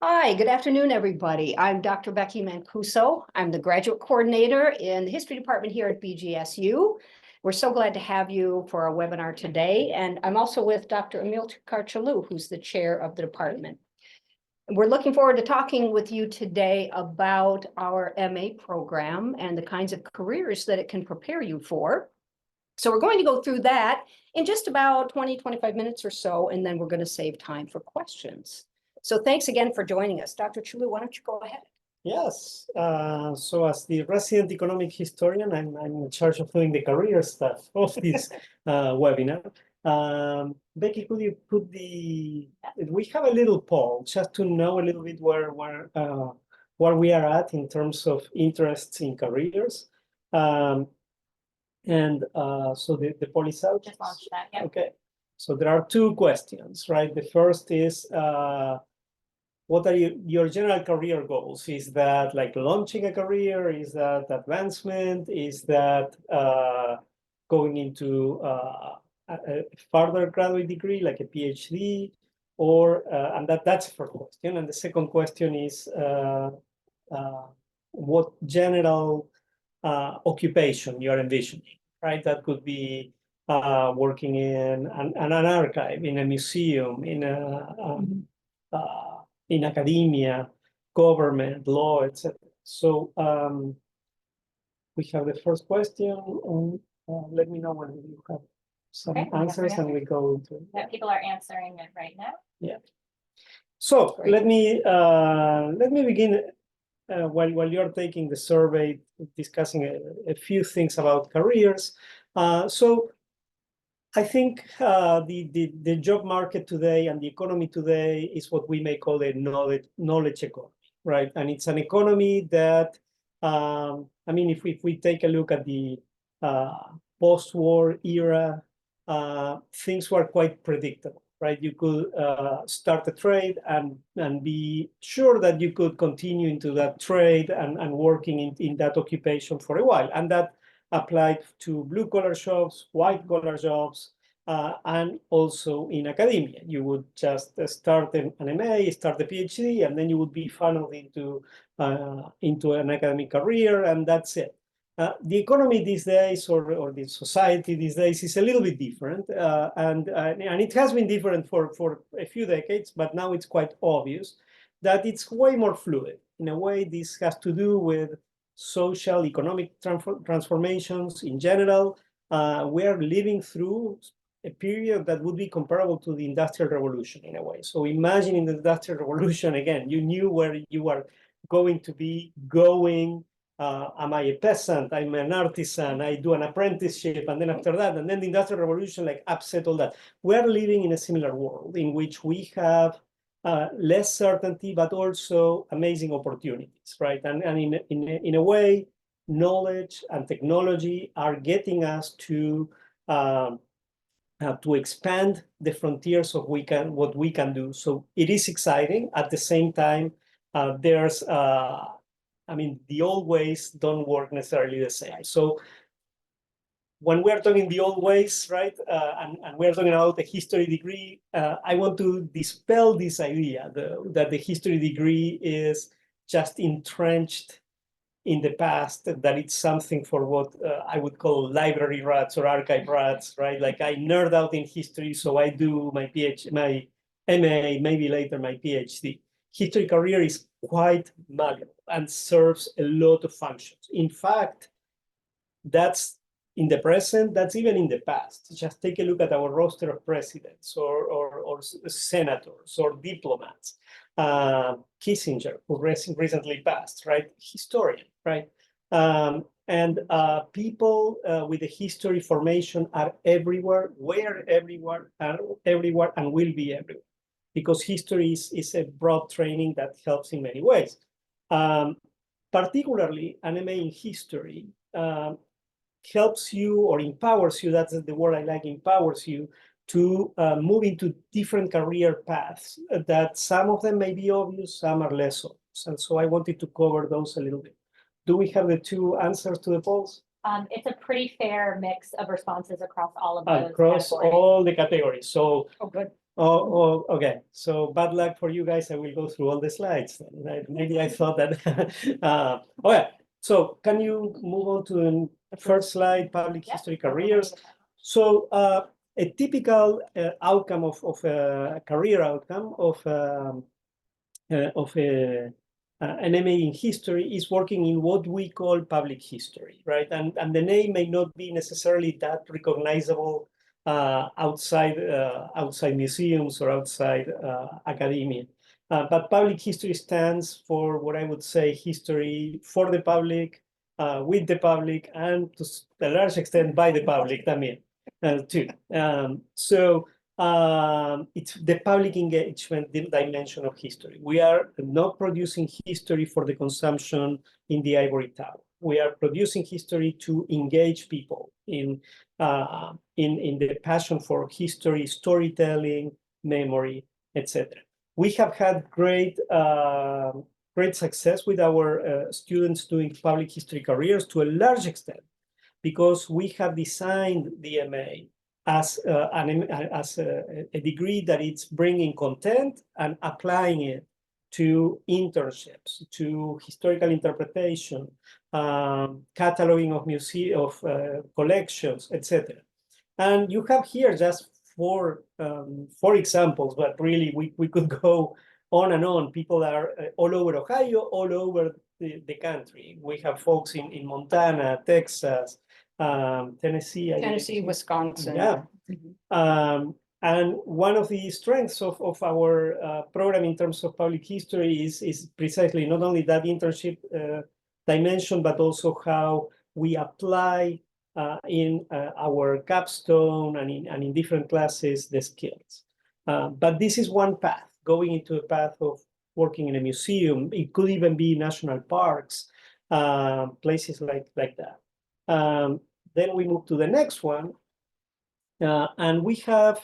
Hi, good afternoon, everybody. I'm Dr. Becky Mancuso. I'm the graduate coordinator in the history department here at BGSU. We're so glad to have you for our webinar today. And I'm also with Dr. Amílcar Challú, who's the chair of the department. We're looking forward to talking with you today about our MA program and the kinds of careers that it can prepare you for. So we're going to go through that in just about 25 minutes or so, and then we're going to save time for questions. So thanks again for joining us. Dr. Challú, why don't you go ahead? Yes, so as the resident economic historian, I'm in charge of doing the career stuff of this webinar. Becky, could you put we have a little poll just to know a little bit where we are at in terms of interests in careers. So the poll is out. Just launched that, yeah. Okay, so there are two questions, right? The first is, what are your general career goals? Is that like launching a career? Is that advancement? Is that going into a further graduate degree, like a PhD? Or and that's the first question. And the second question is, what general occupation you're envisioning, right? That could be working in an archive, in a museum, in academia, government, law, etc. So we have the first question. Let me know when you have some answers, and we go into it. Yeah, people are answering it right now. Yeah. So let me begin while you're taking the survey, discussing a few things about careers. So I think the job market today and the economy today is what we may call a knowledge economy, right? And it's an economy that, I mean, if we take a look at the post-war era, things were quite predictable, right? You could start a trade and be sure that you could continue into that trade and working in that occupation for a while. And that applied to blue-collar jobs, white-collar jobs, and also in academia. You would just start an MA, start a PhD, and then you would be funneled into an academic career, and that's it. The economy these days, or the society these days, is a little bit different, and it has been different for a few decades, but now it's quite obvious that it's way more fluid. In a way, this has to do with social, economic transformations in general. We are living through a period that would be comparable to the Industrial Revolution in a way. So imagine in the Industrial Revolution, again, you knew where you are going to be going. Am I a peasant? I'm an artisan. I do an apprenticeship. And then after that, and then the Industrial Revolution like upset all that. We're living in a similar world in which we have less certainty, but also amazing opportunities, right? And in a way, knowledge and technology are getting us to expand the frontiers of what we can do. So it is exciting. At the same time, there's, I mean, the old ways don't work necessarily the same. So when we're talking the old ways, right, and we're talking about a history degree, I want to dispel this idea that the history degree is just entrenched in the past, that it's something for what I would call library rats or archive rats, right? Like I nerd out in history, so I do my my MA, maybe later my PhD. History career is quite malleable and serves a lot of functions. In fact, that's in the present, that's even in the past. Just take a look at our roster of presidents or senators or diplomats. Kissinger, who recently passed, right? Historian, right? And people with a history formation are everywhere, were everywhere, are everywhere, and will be everywhere. Because history is a broad training that helps in many ways. Particularly, an MA in history helps you or empowers you, that's the word I like, empowers you to move into different career paths that some of them may be obvious, some are less obvious. And so I wanted to cover those a little bit. Do we have the two answers to the polls? It's a pretty fair mix of responses across all of those Across categories. all the categories. So, Oh, good. Oh, okay. So bad luck for you guys. I will go through all the slides. Maybe I thought that. Okay. So can you move on to the first slide, public Yep. history careers? So a typical outcome of a career outcome of an MA in history is working in what we call public history, right? And the name may not be necessarily that recognizable outside museums or outside academia. But public history stands for what I would say history for the public, with the public, and to a large extent by the public, también, too. It's the public engagement dimension of history. We are not producing history for the consumption in the ivory tower. We are producing history to engage people in the passion for history, storytelling, memory, etc. We have had great success with our students doing public history careers to a large extent, because we have designed the MA as a degree that it's bringing content and applying it to internships, to historical interpretation, cataloging of collections, etc. And you have here just four examples, but really we could go on and on. People are all over Ohio, all over the country. We have folks in Montana, Texas, Tennessee, Wisconsin. Yeah. And one of the strengths of our program in terms of public history is precisely not only that internship dimension, but also how we apply in our capstone and in different classes the skills. But this is one path, going into a path of working in a museum. It could even be national parks, places like that. Then we move to the next one, and we have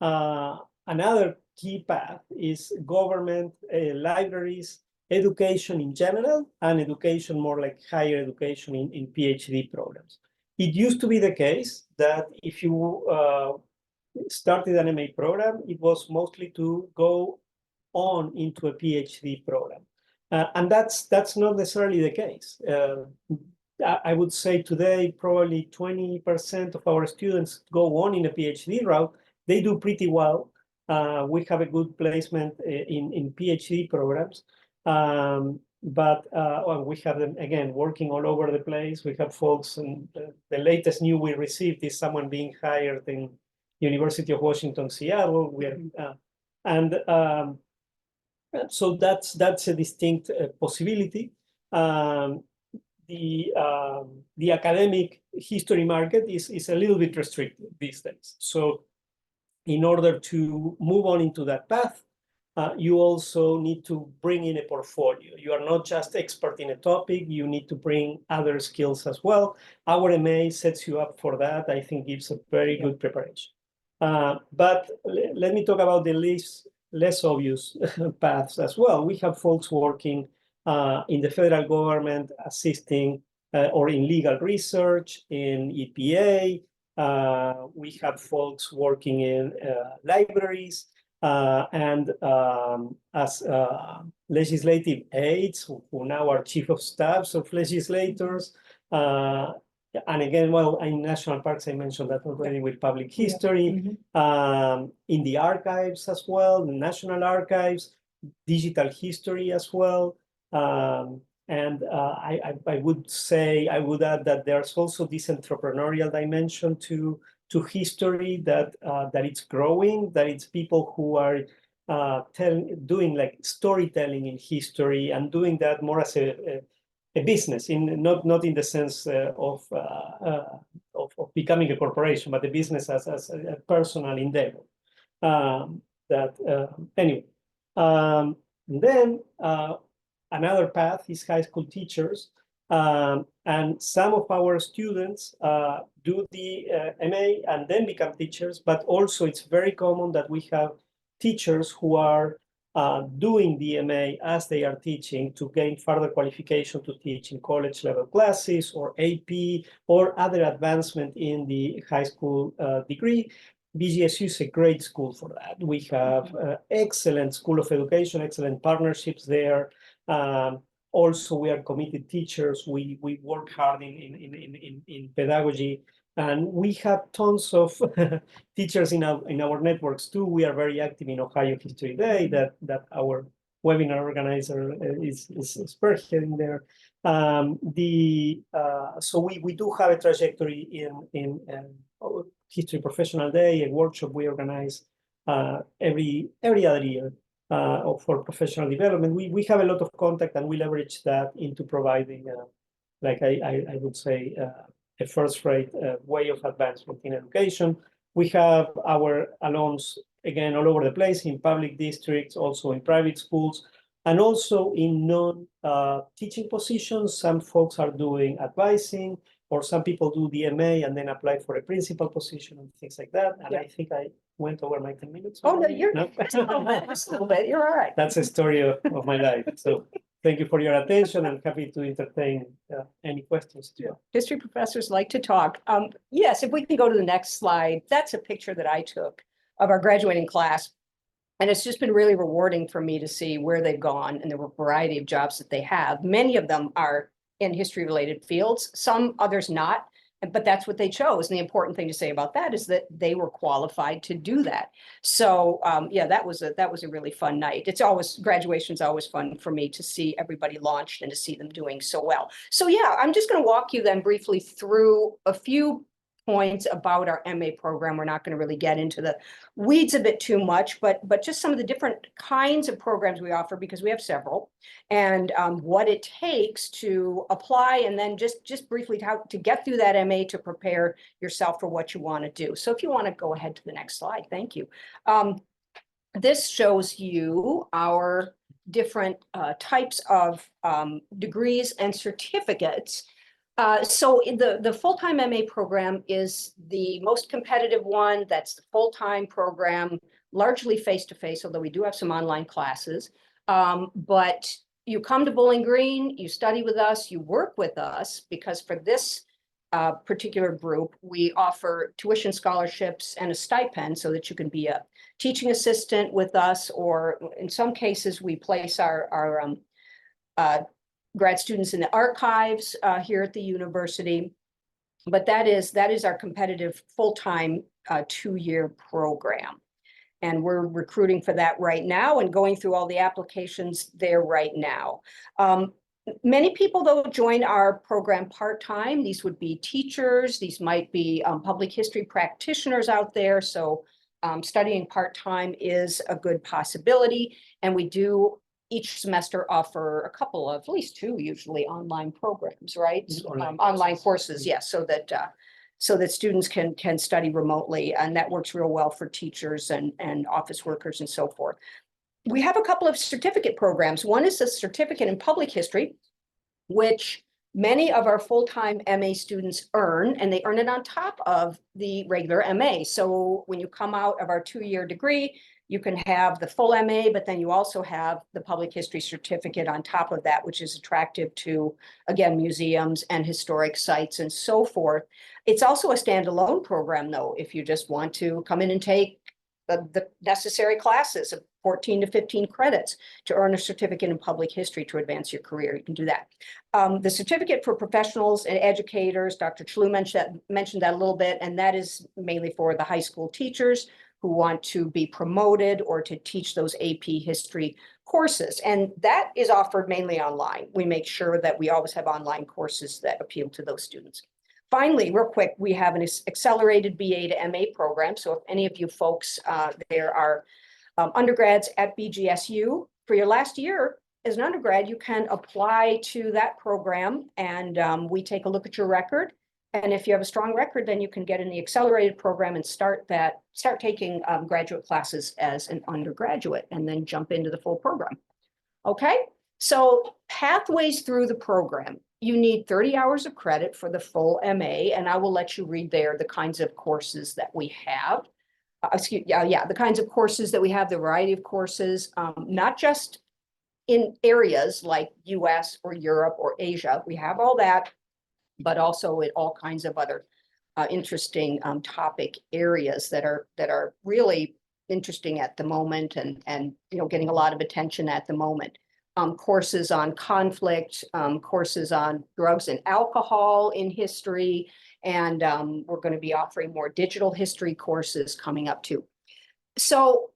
another key path is government, libraries, education in general, and education more like higher education in PhD programs. It used to be the case that if you started an MA program, it was mostly to go on into a PhD program. And that's not necessarily the case. I would say today, probably 20% of our students go on in a PhD route. They do pretty well. We have a good placement in PhD programs. But we have them, again, working all over the place. We have folks, and the latest news we received is someone being hired in University of Washington, Seattle. So that's a distinct possibility. The academic history market is a little bit restricted these days. So in order to move on into that path, you also need to bring in a portfolio. You are not just expert in a topic, you need to bring other skills as well. Our MA sets you up for that. I think gives a very good preparation. But let me talk about the less obvious paths as well. We have folks working in the federal government, assisting or in legal research, in EPA. We have folks working in libraries and as legislative aides who now are chief of staffs of legislators. And again, well, in national parks, I mentioned that already with public history, in the archives as well, the national archives, digital history as well. And I would add that there's also this entrepreneurial dimension to history that it's growing, that it's people who are doing like storytelling in history and doing that more as a business, not in the sense of becoming a corporation, but a business as a personal endeavor. Anyway, then another path is high school teachers. And some of our students do the MA and then become teachers, but also it's very common that we have teachers who are doing the MA as they are teaching to gain further qualification to teach in college level classes or AP or other advancement in the high school degree. BGSU is a great school for that. We have excellent School of Education, excellent partnerships there. Also, we are committed teachers. We work hard in pedagogy, and we have tons of teachers in our networks too. We are very active in Ohio History Day, that our webinar organizer is spearheading there. So we do have a trajectory in History Professional Day, a workshop we organize every other year for professional development. We have a lot of contact, and we leverage that into providing, like I would say, a first-rate way of advancement in education. We have our alums, again, all over the place, in public districts, also in private schools, and also in non-teaching positions. Some folks are doing advising, or some people do DMA and then apply for a principal position and things like that. And I think I went over my 10 minutes. Oh, no, you're just a little bit, you're all right. That's a story of my life. So thank you for your attention. I'm happy to entertain any questions. History professors like to talk. Yes, if we can go to the next slide, that's a picture that I took of our graduating class. And it's just been really rewarding for me to see where they've gone and the variety of jobs that they have. Many of them are in history-related fields, some others not, but that's what they chose. And the important thing to say about that is that they were qualified to do that. So yeah, that was a really fun night. Graduation's always fun for me to see everybody launched and to see them doing so well. So yeah, I'm just going to walk you then briefly through a few points about our MA program. We're not going to really get into the weeds a bit too much, but just some of the different kinds of programs we offer, because we have several, and what it takes to apply, and then just briefly how to get through that MA to prepare yourself for what you want to do. So if you want to go ahead to the next slide, thank you. This shows you our different types of degrees and certificates. So the full-time MA program is the most competitive one. That's the full-time program, largely face-to-face, although we do have some online classes. But you come to Bowling Green, you study with us, you work with us, because for this particular group, we offer tuition scholarships and a stipend so that you can be a teaching assistant with us, or in some cases, we place our grad students in the archives here at the university. But that is our competitive full-time 2-year program. And we're recruiting for that right now and going through all the applications there right now. Many people, though, join our program part-time. These would be teachers. These might be public history practitioners out there. So studying part-time is a good possibility. And we do each semester offer a couple of, at least 2 usually, online programs, right? Online courses, yes, so that students can study remotely, and that works real well for teachers and office workers and so forth. We have a couple of certificate programs. One is a certificate in public history, which many of our full-time MA students earn, and they earn it on top of the regular MA. So when you come out of our 2-year degree, you can have the full MA, but then you also have the public history certificate on top of that, which is attractive to, again, museums and historic sites and so forth. It's also a standalone program, though, if you just want to come in and take the necessary classes of 14 to 15 credits to earn a certificate in public history to advance your career. You can do that. The certificate for professionals and educators, Dr. Challú mentioned that a little bit, and that is mainly for the high school teachers who want to be promoted or to teach those AP history courses. And that is offered mainly online. We make sure that we always have online courses that appeal to those students. Finally, real quick, we have an accelerated BA to MA program. So if any of you folks there are undergrads at BGSU, for your last year as an undergrad, you can apply to that program, and we take a look at your record. And if you have a strong record, then you can get in the accelerated program and start taking graduate classes as an undergraduate, and then jump into the full program. Okay, so pathways through the program. You need 30 hours of credit for the full MA, and I will let you read there the kinds of courses that we have. The kinds of courses that we have, the variety of courses, not just in areas like US or Europe or Asia. We have all that, but also in all kinds of other interesting topic areas that are really interesting at the moment and getting a lot of attention at the moment. Courses on conflict, courses on drugs and alcohol in history, and we're going to be offering more digital history courses coming up too. So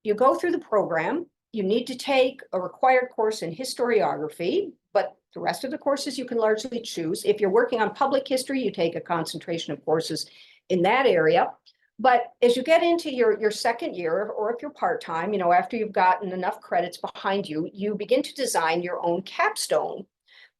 you go through the program, you need to take a required course in historiography, but the rest of the courses you can largely choose. If you're working on public history, you take a concentration of courses in that area. But as you get into your second year, or if you're part-time, after you've gotten enough credits behind you, you begin to design your own capstone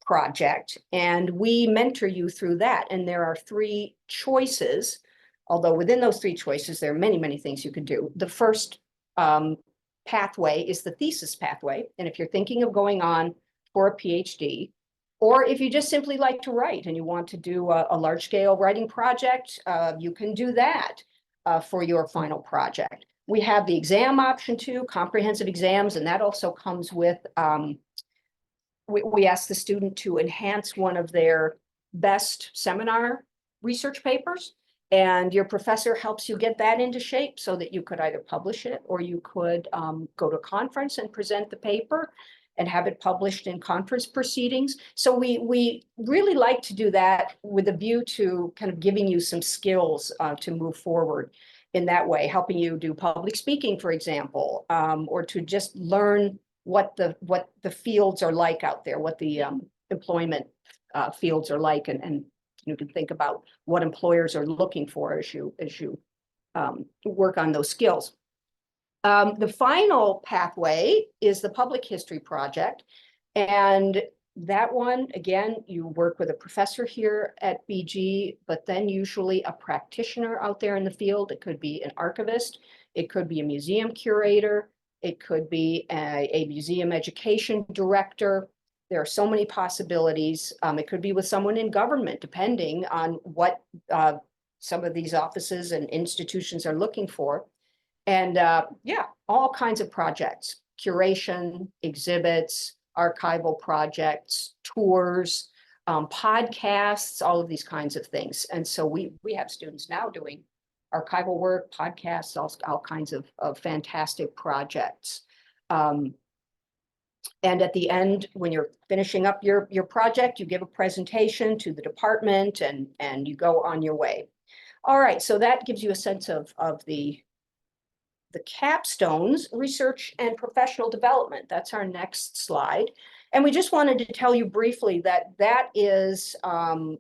project. And we mentor you through that. And there are 3 choices, although within those 3 choices, there are many, many things you can do. The first pathway is the thesis pathway. And if you're thinking of going on for a PhD, or if you just simply like to write and you want to do a large-scale writing project, you can do that for your final project. We have the exam option too, comprehensive exams, and that also comes with, we ask the student to enhance one of their best seminar research papers, and your professor helps you get that into shape so that you could either publish it or you could go to a conference and present the paper and have it published in conference proceedings. So we really like to do that with a view to kind of giving you some skills to move forward in that way, helping you do public speaking, for example, or to just learn what the fields are like out there, what the employment fields are like, and you can think about what employers are looking for as you work on those skills. The final pathway is the public history project. And that one, again, you work with a professor here at BG, but then usually a practitioner out there in the field. It could be an archivist, it could be a museum curator, it could be a museum education director. There are so many possibilities. It could be with someone in government, depending on what some of these offices and institutions are looking for. And yeah, all kinds of projects, curation, exhibits, archival projects, tours, podcasts, all of these kinds of things. And so we have students now doing archival work, podcasts, all kinds of fantastic projects. And at the end, when you're finishing up your project, you give a presentation to the department and you go on your way. All right, so that gives you a sense of the capstones, research and professional development. That's our next slide. And we just wanted to tell you briefly that is a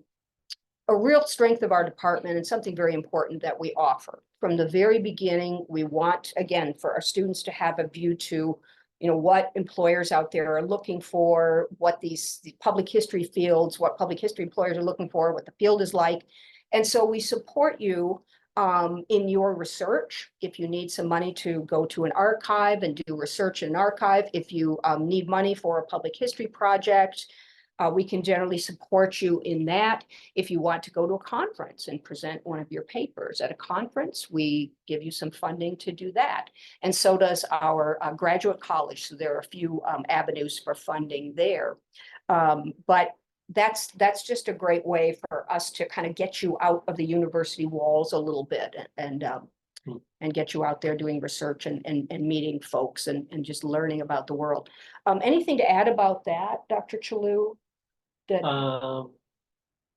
real strength of our department and something very important that we offer. From the very beginning, we want, again, for our students to have a view to what employers out there are looking for, what the public history fields, what public history employers are looking for, what the field is like. And so we support you in your research. If you need some money to go to an archive and do research in an archive, if you need money for a public history project, we can generally support you in that. If you want to go to a conference and present one of your papers at a conference, we give you some funding to do that. And so does our graduate college. So there are a few avenues for funding there. But that's just a great way for us to kind of get you out of the university walls a little bit and get you out there doing research and meeting folks and just learning about the world. Anything to add about that, Dr. Challú? No,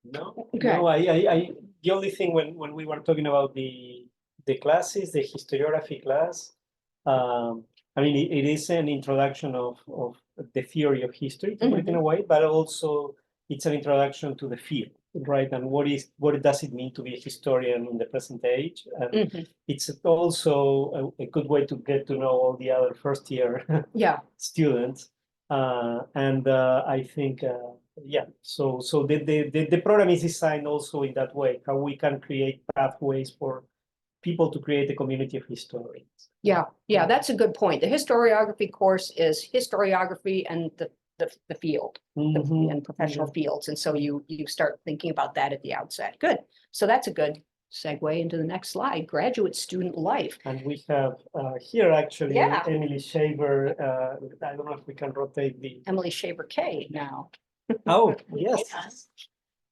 Okay. no. I the only thing when we were talking about the classes, the historiography class, I mean it is an introduction of the theory of history, to put it in a way, but also it's an introduction to the field, right? And what does it mean to be a historian in the present age? And it's also a good way to get to know all the other first year students. I think, yeah, so the program is designed also in that way, how we can create pathways for people to create a community of historians. Yeah, that's a good point. The historiography course is historiography and the field and professional fields. And so you start thinking about that at the outset. Good. So that's a good segue into the next slide, graduate student life. And we have here actually Emily Shaver. I don't know if we can rotate the Emily Shaver K now. Oh, yes.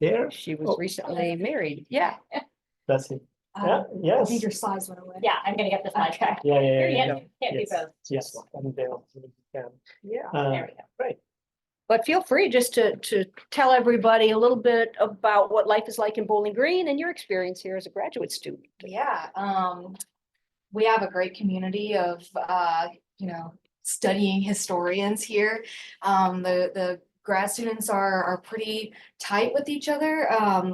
Here, She was Oh. recently married. Yeah. that's it. Yeah, yes. I think your slides went away. Yeah, I'm gonna get the slide back. Yeah, yeah, Here, yeah, yeah, yeah. can't do Yes, both. yes, and then you can. Yeah. There we go. Right. But feel free just to tell everybody a little bit about what life is like in Bowling Green and your experience here as a graduate student. Yeah, we have a great community of, studying historians here. The grad students are pretty tight with each other.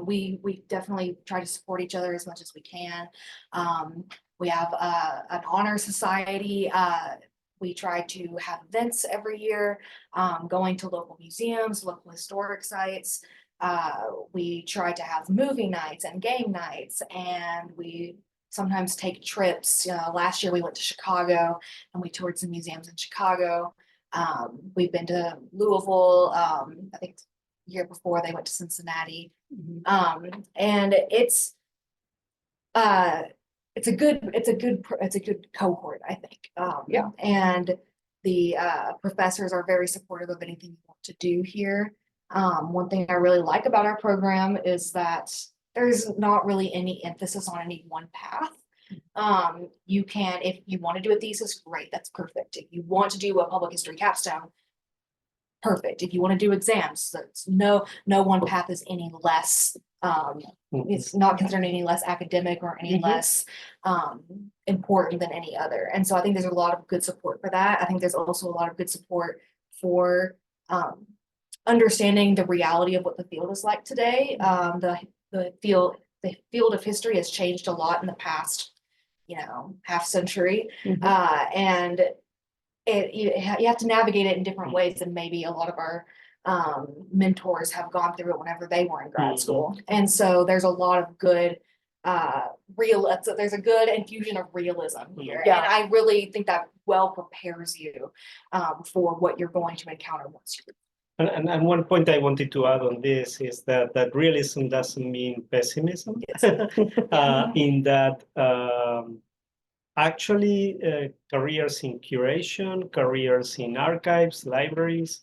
We definitely try to support each other as much as we can. We have an honor society. We try to have events every year, going to local museums, local historic sites. We try to have movie nights and game nights, and we sometimes take trips. Last year we went to Chicago and we toured some museums in Chicago. We've been to Louisville. I think the year before they went to Cincinnati. And it's a good cohort, I think. Yeah. And the professors are very supportive of anything you want to do here. One thing I really like about our program is that there's not really any emphasis on any one path. You can, if you want to do a thesis, great, that's perfect. If you want to do a public history capstone, perfect. If you want to do exams, that's no one path is any less, it's not considered any less academic or any less important than any other. And so I think there's a lot of good support for that. I think there's also a lot of good support for understanding the reality of what the field is like today. The field of history has changed a lot in the past, half century. And you have to navigate it in different ways than maybe a lot of our mentors have gone through it whenever they were in grad school. And so there's a lot of good there's a good infusion of realism here. Yeah. And I really think that well prepares you for what you're going to encounter once you. And one point I wanted to add on this is that realism doesn't mean pessimism. In that actually careers in curation, careers in archives, libraries,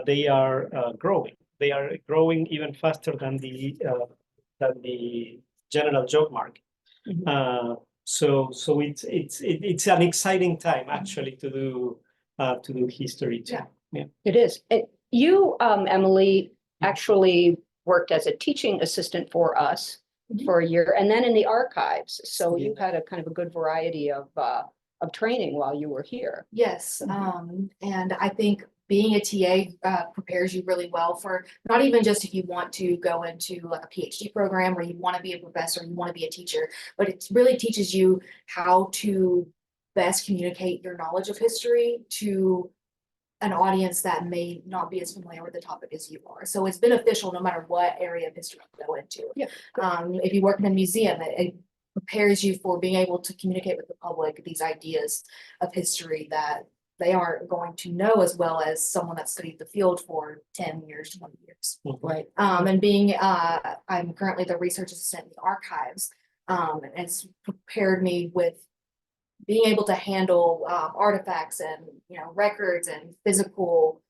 they are growing. They are growing even faster than the general job market. So it's an exciting time actually to do history too. Yeah. It is. You, Emily, actually worked as a teaching assistant for us for a year, and then in the archives. So you had a kind of a good variety of training while you were here. Yes, and I think being a TA prepares you really well for not even just if you want to go into like a PhD program or you want to be a professor, you want to be a teacher, but it really teaches you how to best communicate your knowledge of history to an audience that may not be as familiar with the topic as you are. So it's beneficial no matter what area of history you go into. Yeah. If you work in a museum, it prepares you for being able to communicate with the public these ideas of history that they aren't going to know as well as someone that studied the field for 10 years, 20 years. Right. And being, I'm currently the research assistant in the archives, and it's prepared me with being able to handle artifacts and records and physical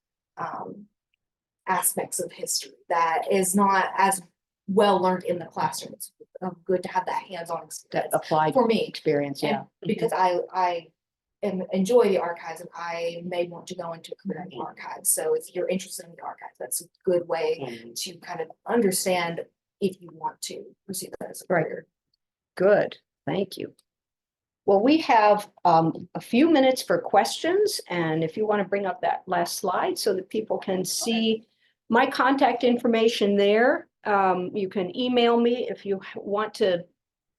aspects of history that is not as well learned in the classroom. It's good to have that hands-on experience Applied for me experience. and Yeah. because I enjoy the archives and I may want to go into a career in the archives. So if you're interested in the archives, that's a good way to kind of understand if you want to pursue that as a career. Good. Thank you. Well, we have a few minutes for questions, and if you want to bring up that last slide so that people can see my contact information there. You can email me if you want to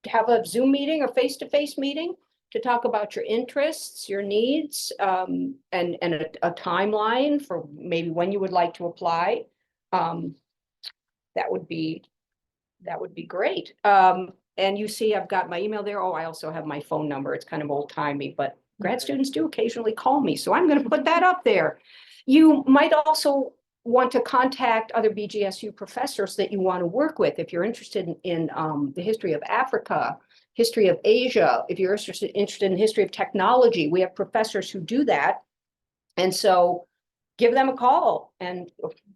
have a Zoom meeting or face-to-face meeting to talk about your interests, your needs, and a timeline for maybe when you would like to apply. That would be great. And you see, I've got my email there. Oh, I also have my phone number. It's kind of old-timey, but grad students do occasionally call me, so I'm going to put that up there. You might also want to contact other BGSU professors that you want to work with if you're interested in the history of Africa, history of Asia. If you're interested in the history of technology, we have professors who do that. And so give them a call and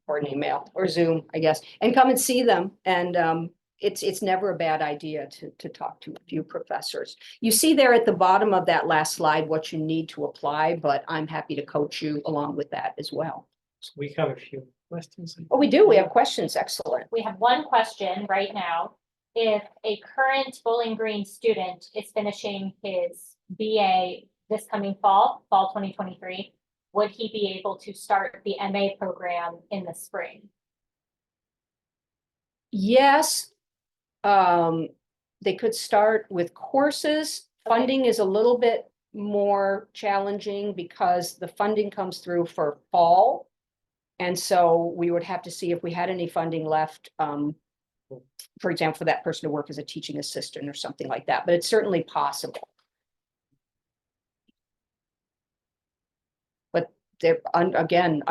or an email or Zoom, I guess, and come and see them. And it's never a bad idea to talk to a few professors. You see there at the bottom of that last slide what you need to apply, but I'm happy to coach you along with that as well. So we have a few questions. Oh, we do. We have questions. Excellent. We have one question right now. If a current Bowling Green student is finishing his BA this coming fall 2023, would he be able to start the MA program in the spring? Yes. They could start with courses. Okay. Funding is a little bit more challenging because the funding comes through for fall. And so we would have to see if we had any funding left, for example, for that person to work as a teaching assistant or something like that, but it's certainly possible. But there, again,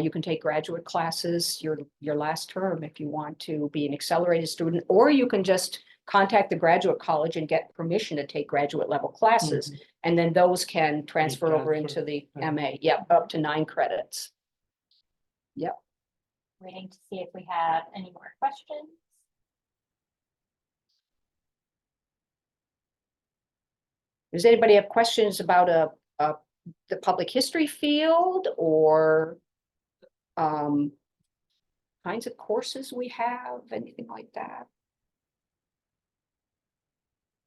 you can take graduate classes your last term if you want to be an accelerated student, or you can just contact the graduate college and get permission to take graduate level classes. And then those can transfer over into the MA. Yep, up to 9 credits. Yep. Waiting to see if we have any more questions. Does anybody have questions about the public history field or kinds of courses we have, anything like that?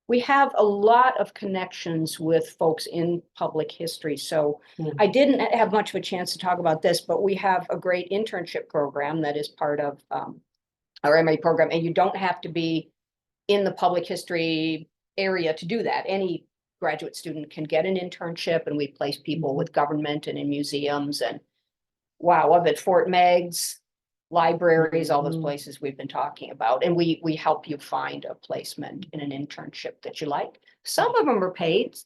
We have a lot of connections with folks in public history. So I didn't have much of a chance to talk about this, but we have a great internship program that is part of our MA program. And you don't have to be in the public history area to do that. Any graduate student can get an internship, and we place people with government and in museums and wow, up at Fort Meigs, libraries, all those places we've been talking about. And we help you find a placement in an internship that you like. Some of them are paid.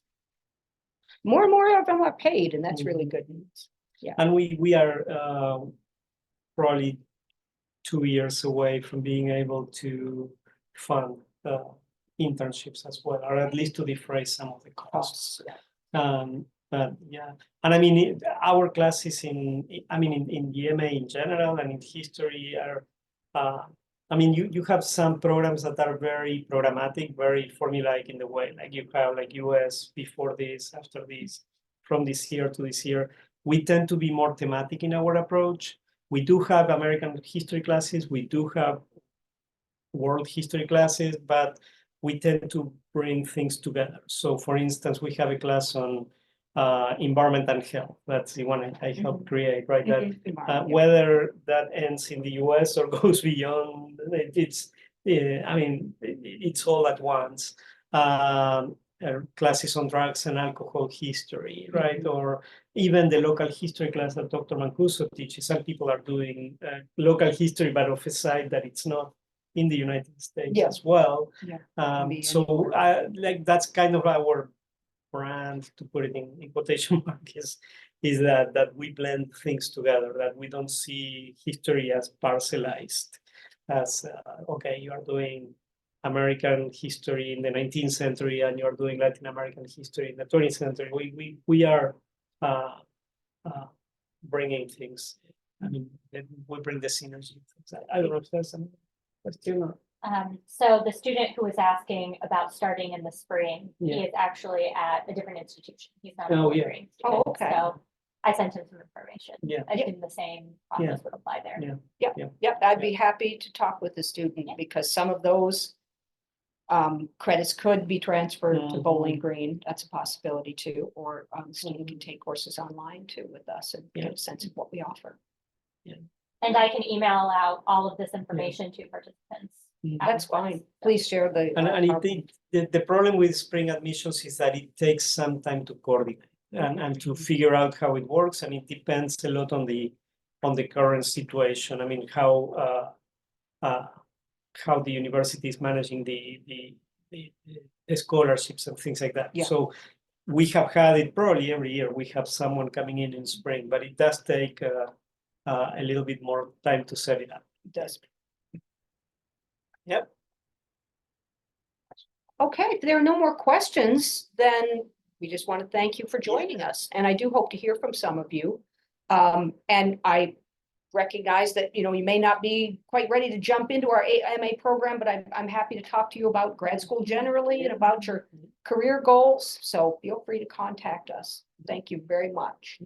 More and more of them are paid, and that's really good news. Yeah. And we are probably 2 years away from being able to fund internships as well, or at least to defray some of the costs. But yeah, and I mean, our classes in the MA in general and in history are, I mean, you have some programs that are very programmatic, very formulaic in the way, like you have like US before this, after this, from this year to this year. We tend to be more thematic in our approach. We do have American history classes, we do have world history classes, but we tend to bring things together. So for instance, we have a class on environment and health. That's the one I helped create, right? That whether that ends in the US or goes beyond, it's I mean, it's all at once. Classes on drugs and alcohol history, right? Or even the local history class that Dr. Mancuso teaches. Some people are doing local history, but of a side that it's not in the United States as well. So like that's kind of our brand, to put it in quotation marks, is that we blend things together, that we don't see history as parcelized, as okay, you are doing American history in the 19th century and you're doing Latin American history in the 20th century. We are bringing things. I mean, we bring the synergy. I don't know if there's some question or. So the student who was asking about starting in the spring, he is actually at a different institution. He's not a Bowling Green student. okay. So I sent him some information. Yeah. I think the same process would apply there. Yep, I'd be happy to talk with the student because some of those credits could be transferred to Bowling Green. That's a possibility too, or the student can take courses online too with us and get a sense of what we offer. And I can email out all of this information to participants. That's fine. Please share the. And I think the problem with spring admissions is that it takes some time to coordinate and to figure out how it works, and it depends a lot on the current situation. I mean, how the university is managing the scholarships and things like that. So we have had it probably every year. We have someone coming in spring, but it does take a little bit more time to set it up. It does. Yep. Okay, if there are no more questions, then we just want to thank you for joining us. And I do hope to hear from some of you. And I recognize that, you may not be quite ready to jump into our AMA program, but I'm happy to talk to you about grad school generally and about your career goals. So feel free to contact us. Thank you very much.